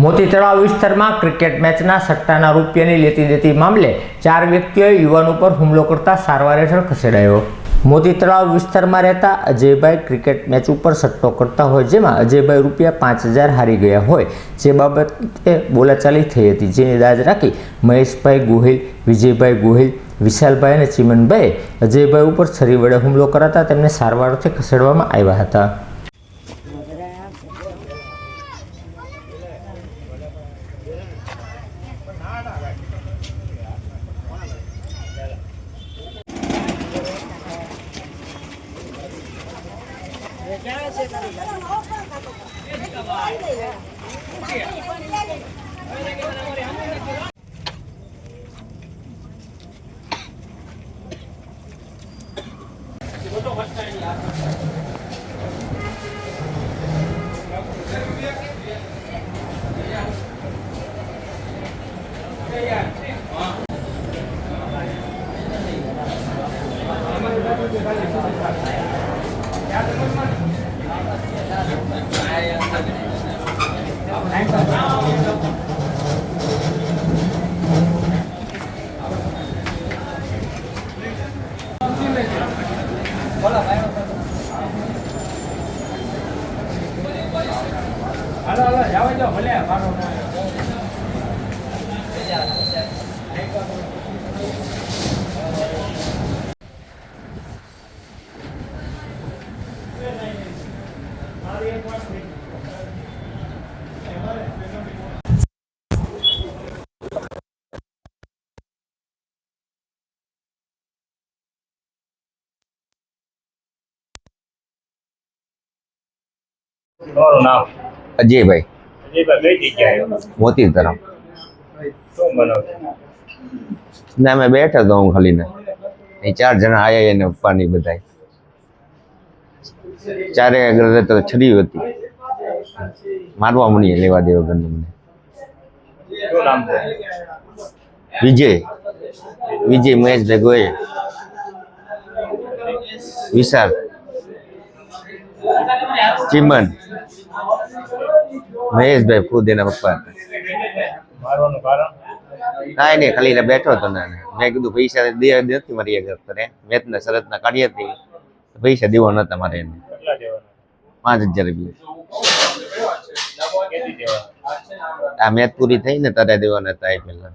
મોતી તળાવ વિસ્તારમાં ક્રિકેટ મેચના સટ્ટાના રૂપિયાની લેતી દેતી મામલે 4 વ્યક્તિઓએ યુવાન ઉપર હુમલો કરતા સારવાર હેઠળ ખસેડાયો। મોતી તળાવ વિસ્તારમાં રહેતા અજયભાઈ ક્રિકેટ મેચ ઉપર સટ્ટો કરતા હોય, જેમાં અજયભાઈ રૂપિયા 5000 હારી ગયા હોય, જે બાબતે બોલાચાલી થઈ હતી, જેની દાજ રાખી મહેશભાઈ ગોહિલ, વિજયભાઈ ગોહિલ, વિશાલભાઈ અને ચિમનભાઈએ અજયભાઈ ઉપર છરી વડે હુમલો કરાતા તેમને સારવારથી ખસેડવામાં આવ્યા હતા। તમારું નામ? અજયભાઈ, અજયભાઈ કઈ જગ્યાએ? મોતી તરફ શું બનાવશે? ને અમે બેઠા તો હું ખાલી ને 4 જણા આયા એને પપ્પાની બધા 4 આગળ તો છરી હતી, મારવા મળી લેવા દેવા ગંદ મને। શું નામ છે? વિજય મહેશભાઈ ગોયલ, વિશાલ, ચિમન, મહેશભાઈ ખુદ એના પપ્પા। મારવાનું કારણ? કાંઈ નહીં, ખાલી બેઠો હતો ને મેં કીધું પૈસા દે નથી મારી આગળ મેચના શરતના કાઢી હતી, પૈસા દેવા નતા મારે એને। કેટલા દેવાના? 5000 રૂપિયા। કેટલી દેવાના? આ મેચ પૂરી થઈ ને તારે દેવાના હતા એ પહેલા।